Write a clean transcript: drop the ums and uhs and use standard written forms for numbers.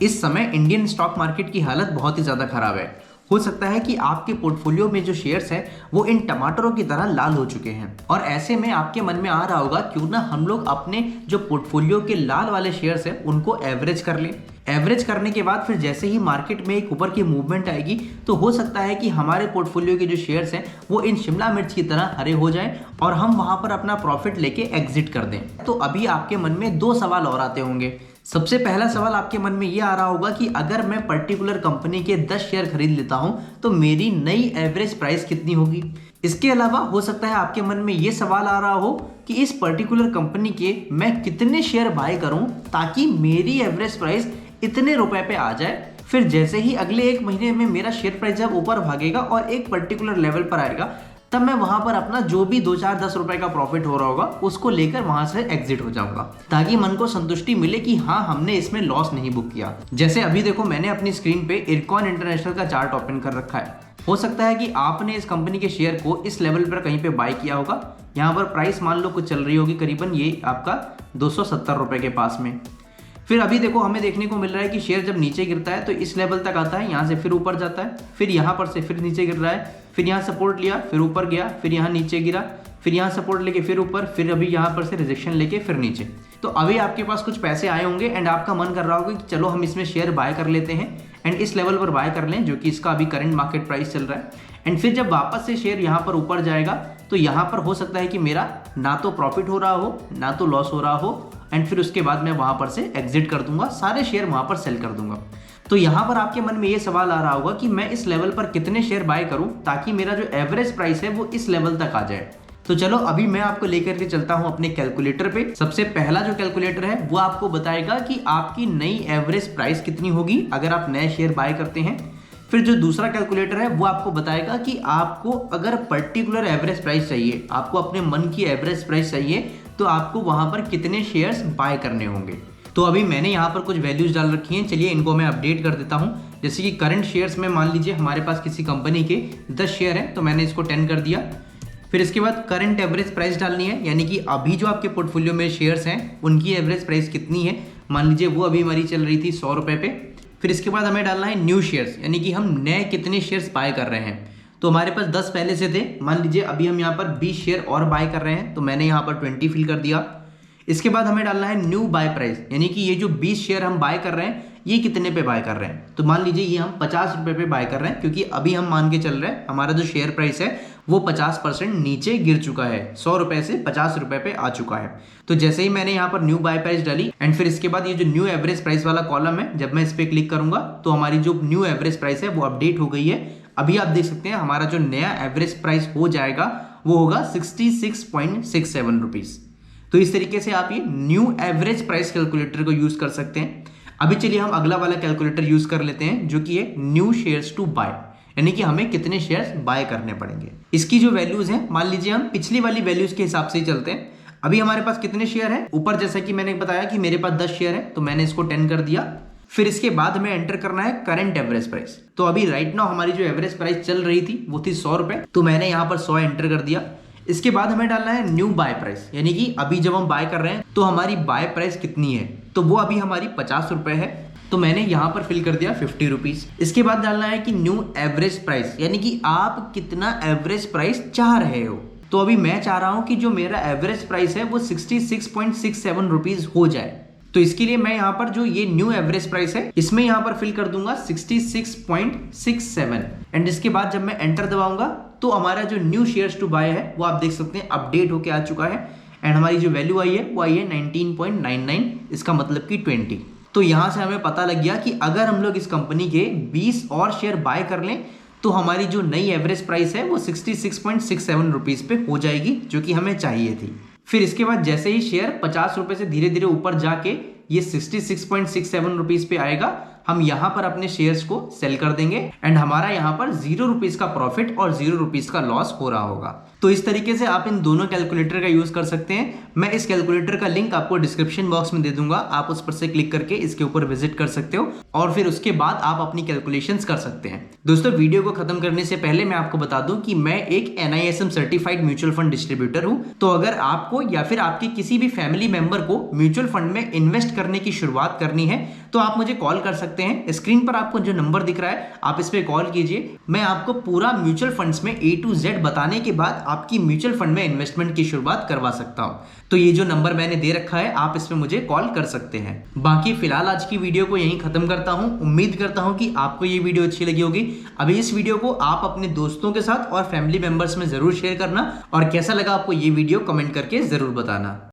इस समय Indian stock market की हालत बहुत ही ज़्यादा खराब है। हो सकता है कि आपके पोर्टफोलियो में जो शेयर्स हैं वो इन टमाटरों की तरह लाल हो चुके हैं, और ऐसे में आपके मन में आ रहा होगा क्यों ना हम लोग अपने जो पोर्टफोलियो के लाल वाले शेयर्स हैं उनको एवरेज कर लें। एवरेज करने के बाद फिर जैसे ही मार्केट में एक ऊपर की मूवमेंट आएगी तो हो सकता है कि हमारे पोर्टफोलियो के जो शेयर्स हैं वो इन शिमला मिर्च की तरह हरे हो जाएं और हम वहां पर अपना प्रॉफिट लेके एग्जिट कर दें। तो अभी आपके मन में दो सवाल और आते होंगे। सबसे पहला सवाल आपके मन में ये आ रहा होगा कि अगर मैं पर्टिकुलर कंपनी के 10 शेयर खरीद लेता हूं तो मेरी नई एवरेज प्राइस कितनी होगी। इसके अलावा हो सकता है आपके मन में ये सवाल आ रहा हो कि इस पर्टिकुलर कंपनी के मैं कितने शेयर बाय करूं ताकि मेरी एवरेज प्राइस इतने रुपए पे आ जाए। फिर जैसे ही अगले एक महीने में मेरा शेयर प्राइस जब ऊपर भागेगा और एक पर्टिकुलर लेवल पर आएगा तब मैं वहां पर अपना जो भी 2-4-10 रुपए का प्रॉफिट हो रहा होगा उसको लेकर वहां से एग्जिट हो जाऊंगा, ताकि मन को संतुष्टि मिले कि हाँ हमने इसमें लॉस नहीं बुक किया। जैसे अभी देखो मैंने अपनी स्क्रीन पे इरकॉन इंटरनेशनल का चार्ट ओपन कर रखा है। हो सकता है कि आपने इस कंपनी के शेयर को इस लेवल पर कहीं पे बाय किया होगा। यहाँ पर प्राइस मान लो कुछ चल रही होगी करीबन ये आपका 270 रुपए के पास में। फिर अभी देखो हमें देखने को मिल रहा है कि शेयर जब नीचे गिरता है तो इस लेवल तक आता है, यहाँ से फिर ऊपर जाता है, फिर यहाँ पर से फिर नीचे गिर रहा है, फिर यहाँ सपोर्ट लिया, फिर ऊपर गया, फिर यहाँ नीचे गिरा, फिर यहाँ सपोर्ट लेके फिर ऊपर, फिर अभी यहाँ पर से रिजेक्शन लेके फिर नीचे। तो अभी आपके पास कुछ पैसे आए होंगे एंड आपका मन कर रहा होगा कि चलो हम इसमें शेयर बाय कर लेते हैं एंड इस लेवल पर बाय कर लें जो कि इसका अभी करंट मार्केट प्राइस चल रहा है। एंड फिर जब वापस से शेयर यहाँ पर ऊपर जाएगा तो यहाँ पर हो सकता है कि मेरा ना तो प्रॉफिट हो रहा हो ना तो लॉस हो रहा हो, एंड फिर उसके बाद मैं वहां पर से एग्जिट कर दूंगा, सारे शेयर वहां पर सेल कर दूंगा। तो यहाँ पर आपके मन में ये सवाल आ रहा होगा कि मैं इस लेवल पर कितने शेयर बाय करूं ताकि मेरा जो एवरेज प्राइस है वो इस लेवल तक आ जाए। तो चलो अभी मैं आपको लेकर के चलता हूं अपने कैलकुलेटर पे। सबसे पहला जो कैलकुलेटर है वो आपको बताएगा कि आपकी नई एवरेज प्राइस कितनी होगी अगर आप नए शेयर बाय करते हैं। फिर जो दूसरा कैलकुलेटर है वो आपको बताएगा कि आपको अगर पर्टिकुलर एवरेज प्राइस चाहिए, आपको अपने मन की एवरेज प्राइस चाहिए तो आपको वहां पर कितने शेयर्स बाय करने होंगे। तो अभी मैंने यहाँ पर कुछ वैल्यूज डाल रखी हैं, चलिए इनको मैं अपडेट कर देता हूँ। जैसे कि करंट शेयर्स में मान लीजिए हमारे पास किसी कंपनी के 10 शेयर हैं तो मैंने इसको 10 कर दिया। फिर इसके बाद करंट एवरेज प्राइस डालनी है, यानी कि अभी जो आपके पोर्टफोलियो में शेयर्स हैं उनकी एवरेज प्राइस कितनी है। मान लीजिए वो अभी हमारी चल रही थी 100 रुपये पे। फिर इसके बाद हमें डालना है न्यू शेयर्स, यानी कि हम नए कितने शेयर्स बाय कर रहे हैं। तो हमारे पास 10 पहले से थे, मान लीजिए अभी हम यहाँ पर 20 शेयर और बाय कर रहे हैं तो मैंने यहाँ पर 20 फिल कर दिया। इसके बाद हमें डालना है न्यू बाय प्राइस, यानी कि ये जो 20 शेयर हम बाय कर रहे हैं ये कितने पे बाय कर रहे हैं। तो मान लीजिए ये हम 50 रुपये पे बाय कर रहे हैं, क्योंकि अभी हम मान के चल रहे हैं हमारा जो शेयर प्राइस है वो 50% नीचे गिर चुका है, 100 रुपये से 50 रुपये पे आ चुका है। तो जैसे ही मैंने यहाँ पर न्यू बाय प्राइस डाली एंड फिर इसके बाद ये जो न्यू एवरेज प्राइस वाला कॉलम है जब मैं इस पर क्लिक करूंगा तो हमारी जो न्यू एवरेज प्राइस है वो अपडेट हो गई है। अभी आप देख सकते हैं हमारा जो नया एवरेज प्राइस हो जाएगा वो होगा 66.67 रुपीज। तो इस तरीके से आप ये न्यू एवरेज प्राइस कैलकुलेटर को यूज कर सकते हैं। अभी चलिए हम अगला वाला कैलकुलेटर यूज कर लेते हैं जो कि है न्यू शेयर्स टू बाय, यानी कि हमें कितने शेयर्स बाय करने पड़ेंगे। इसकी जो वैल्यूज हैं मान लीजिए हम पिछली वाली वैल्यूज के हिसाब से ही चलते हैं। अभी हमारे पास कितने शेयर हैं ऊपर, जैसा कि मैंने बताया कि मेरे पास 10 शेयर है तो मैंने इसको 10 कर दिया। फिर इसके बाद हमें एंटर करना है करंट एवरेज प्राइस। तो अभी राइट नाउ हमारी जो एवरेज प्राइस चल रही थी वो थी 100 रुपए, तो मैंने यहाँ पर 100 एंटर कर दिया। इसके बाद हमें डालना है न्यू बाय प्राइस, यानी कि अभी जब हम बाय कर रहे हैं तो हमारी बाय प्राइस कितनी है। तो वो अभी हमारी 50 रुपए है, तो मैंने यहाँ पर फिल कर दिया 50 रुपीज। इसके बाद डालना है कि न्यू एवरेज प्राइस, यानी कि आप कितना एवरेज प्राइस चाह रहे हो। तो अभी मैं चाह रहा हूँ कि जो मेरा एवरेज प्राइस है वो 66.67 रुपीज हो जाए। तो इसके लिए मैं यहाँ पर जो ये न्यू एवरेज प्राइस है इसमें यहाँ पर फिल कर दूंगा 66.67 एंड इसके बाद जब मैं एंटर दबाऊंगा तो हमारा जो न्यू शेयर्स टू बाय है वो आप देख सकते हैं अपडेट होके आ चुका है एंड हमारी जो वैल्यू आई है वो आई है 19.99, इसका मतलब कि 20। तो यहाँ से हमें पता लग गया कि अगर हम लोग इस कंपनी के 20 और शेयर बाय कर लें तो हमारी जो नई एवरेज प्राइस है वो 66.67 रुपीज पे हो जाएगी, जो कि हमें चाहिए थी। फिर इसके बाद जैसे ही शेयर 50 रुपए से धीरे धीरे ऊपर जाके ये 66.67 रुपीज पे आएगा, हम यहाँ पर अपने शेयर्स को सेल कर देंगे एंड हमारा यहाँ पर 0 रुपीज का प्रॉफिट और 0 रुपीज का लॉस हो रहा होगा। तो इस तरीके से आप इन दोनों कैलकुलेटर का यूज कर सकते हैं। मैं इस कैलकुलेटर का लिंक आपको डिस्क्रिप्शन बॉक्स में दे दूंगा, आप उस पर से क्लिक करके इसके ऊपर विजिट कर सकते हो और फिर उसके बाद आप अपनी कैलकुलेशंस कर सकते हैं। दोस्तों वीडियो को खत्म करने से पहले मैं आपको बता दूं कि मैं एक NISM certified mutual fund distributor हूं। तो अगर आपको या फिर आपके किसी भी फैमिली मेंबर को म्यूचुअल फंड में इन्वेस्ट करने की शुरुआत करनी है तो आप मुझे कॉल कर सकते हैं। स्क्रीन पर आपको जो नंबर दिख रहा है आप इस पर कॉल कीजिए। मैं आपको पूरा म्यूचुअल फंड्स में A to Z बताने के बाद आपकी म्यूचुअल फंड में इन्वेस्टमेंट की शुरुआत करवा सकता हूं। तो ये जो नंबर मैंने दे रखा है आप इस पे मुझे कॉल कर सकते हैं। बाकी फिलहाल आज की वीडियो को यहीं खत्म करता हूं। उम्मीद करता हूं कि आपको ये वीडियो अच्छी लगी होगी। अभी इस वीडियो को आप अपने दोस्तों के साथ और फैमिली मेंबर्स में जरूर शेयर करना और कैसा लगा आपको ये वीडियो कमेंट करके जरूर बताना।